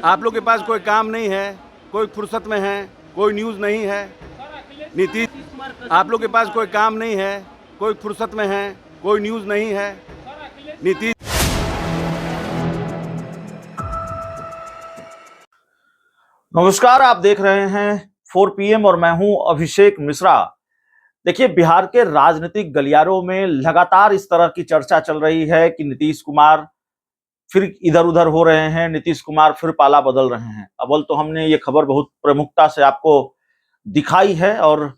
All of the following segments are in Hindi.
आप लोग के पास कोई काम नहीं है, कोई फुर्सत में है, कोई न्यूज़ नहीं है। नीतीश, आप लोग के पास कोई काम नहीं है, कोई फुर्सत में है, कोई न्यूज़ नहीं है। नीतीश, नमस्कार, आप देख रहे हैं 4 PM और मैं हूं अभिषेक मिश्रा। देखिए, बिहार के राजनीतिक गलियारों में लगातार इस तरह की चर्चा चल रही है कि नीतीश कुमार फिर इधर उधर हो रहे हैं, नीतीश कुमार फिर पाला बदल रहे हैं। अव्वल तो हमने ये खबर बहुत प्रमुखता से आपको दिखाई है और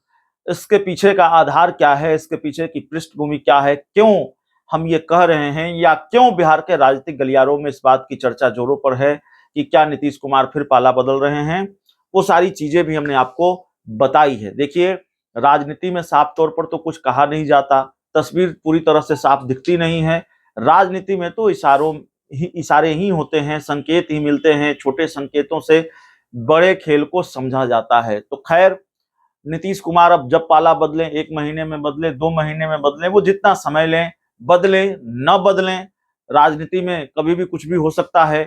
इसके पीछे का आधार क्या है, इसके पीछे की पृष्ठभूमि क्या है, क्यों हम ये कह रहे हैं या क्यों बिहार के राजनीतिक गलियारों में इस बात की चर्चा जोरों पर है कि क्या नीतीश कुमार फिर पाला बदल रहे हैं, वो सारी चीजें भी हमने आपको बताई है। देखिए, राजनीति में साफ तौर पर तो कुछ कहा नहीं जाता, तस्वीर पूरी तरह से साफ दिखती नहीं है। राजनीति में तो इशारे ही होते हैं, संकेत ही मिलते हैं, छोटे संकेतों से बड़े खेल को समझा जाता है। तो खैर, नीतीश कुमार अब जब पाला बदलें, 1 महीने में बदले, 2 महीने में बदलें, वो जितना समय लें, बदलें न बदलें, राजनीति में कभी भी कुछ भी हो सकता है।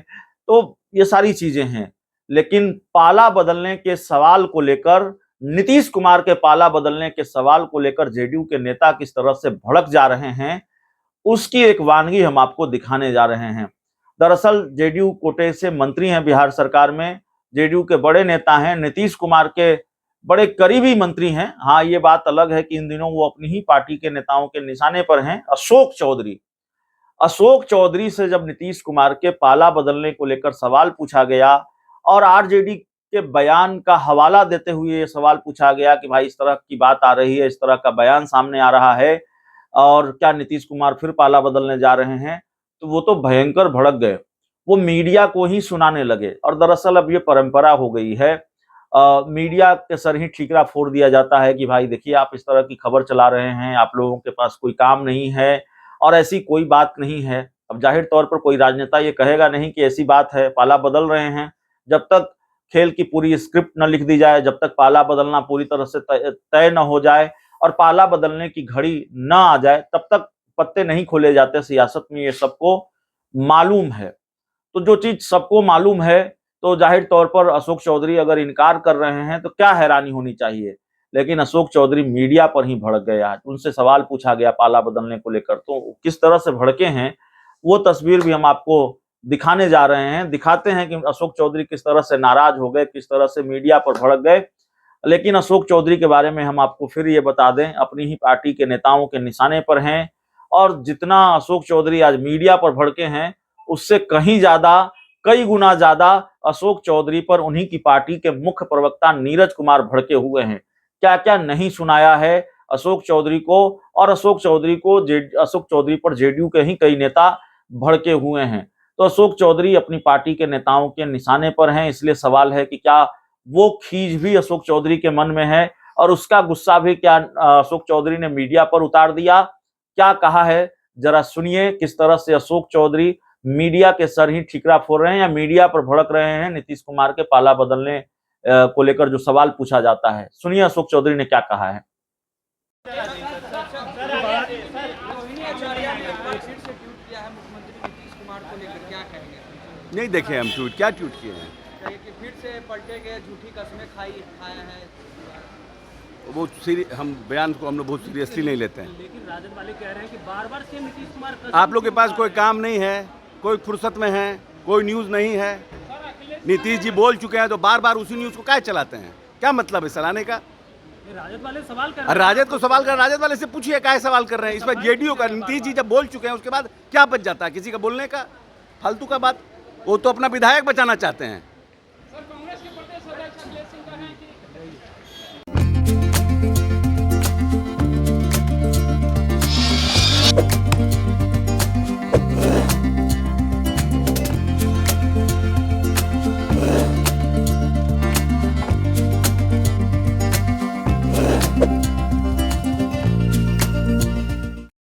तो ये सारी चीजें हैं, लेकिन पाला बदलने के सवाल को लेकर, नीतीश कुमार के पाला बदलने के सवाल को लेकर जेडीयू के नेता किस तरह से भड़क जा रहे हैं, उसकी एक वानगी हम आपको दिखाने जा रहे हैं। दरअसल जेडीयू कोटे से मंत्री हैं बिहार सरकार में, जेडीयू के बड़े नेता हैं, नीतीश कुमार के बड़े करीबी मंत्री हैं। हाँ, ये बात अलग है कि इन दिनों वो अपनी ही पार्टी के नेताओं के निशाने पर हैं। अशोक चौधरी से जब नीतीश कुमार के पाला बदलने को लेकर सवाल पूछा गया और आरजेडी के बयान का हवाला देते हुए ये सवाल पूछा गया कि भाई, इस तरह की बात आ रही है, इस तरह का बयान सामने आ रहा है और क्या नीतीश कुमार फिर पाला बदलने जा रहे हैं, तो वो तो भयंकर भड़क गए। वो मीडिया को ही सुनाने लगे और दरअसल अब ये परंपरा हो गई है। मीडिया के सर ही ठीकरा फोड़ दिया जाता है कि भाई देखिए, आप इस तरह की खबर चला रहे हैं, आप लोगों के पास कोई काम नहीं है और ऐसी कोई बात नहीं है। अब जाहिर तौर पर कोई राजनेता ये कहेगा नहीं कि ऐसी बात है, पाला बदल रहे हैं। जब तक खेल की पूरी स्क्रिप्ट न लिख दी जाए, जब तक पाला बदलना पूरी तरह से तय न हो जाए और पाला बदलने की घड़ी न आ जाए, तब तक पत्ते नहीं खोले जाते सियासत में। ये सबको मालूम है। तो जो चीज सबको मालूम है, तो जाहिर तौर पर अशोक चौधरी अगर इनकार कर रहे हैं तो क्या हैरानी होनी चाहिए। लेकिन अशोक चौधरी मीडिया पर ही भड़क गए। आज उनसे सवाल पूछा गया पाला बदलने को लेकर, तो किस तरह से भड़के हैं वो तस्वीर भी हम आपको दिखाने जा रहे हैं। दिखाते हैं कि अशोक चौधरी किस तरह से नाराज हो गए, किस तरह से मीडिया पर भड़क गए। लेकिन अशोक चौधरी के बारे में हम आपको फिर ये बता दें, अपनी ही पार्टी के नेताओं के निशाने पर हैं और जितना अशोक चौधरी आज मीडिया पर भड़के हैं, उससे कई गुना ज्यादा अशोक चौधरी पर उन्हीं की पार्टी के मुख्य प्रवक्ता नीरज कुमार भड़के हुए हैं। क्या क्या नहीं सुनाया है अशोक चौधरी को, और अशोक चौधरी पर जेडीयू के ही कई नेता भड़के हुए हैं। तो अशोक चौधरी अपनी पार्टी के नेताओं के निशाने पर हैं, इसलिए सवाल है कि क्या वो खींच भी अशोक चौधरी के मन में है और उसका गुस्सा भी क्या अशोक चौधरी ने मीडिया पर उतार दिया। क्या कहा है, जरा सुनिए किस तरह से अशोक चौधरी मीडिया के सर ही ठीकरा फोड़ रहे हैं या मीडिया पर भड़क रहे हैं नीतीश कुमार के पाला बदलने को लेकर जो सवाल पूछा जाता है। सुनिए अशोक चौधरी ने क्या कहा है। नहीं देखे हम ट्वीट, क्या ट्वीट किए हैं? फिर से पलटे गए, झूठी कस्में खाया है। वो हम बयान को हम लोग बहुत सीरियसली नहीं लेते हैं। लेकिन राजद वाले कह रहे हैं कि बार-बार से नीतीश कुमार, आप लोग के पास कोई काम नहीं है, कोई फुर्सत में है, कोई न्यूज़ नहीं है। नीतीश जी बोल चुके हैं तो बार बार उसी न्यूज़ को क्या चलाते हैं? क्या मतलब है चलाने का? राजद वाले सवाल कर रहे हैं। राजद को सवाल कर, राजद वाले से पूछिए क्या सवाल कर रहे हैं। इस पर जेडीयू का, नीतीश जी जब बोल चुके हैं उसके बाद क्या बच जाता है किसी का बोलने का? फालतू का बात। वो तो अपना विधायक बचाना चाहते हैं।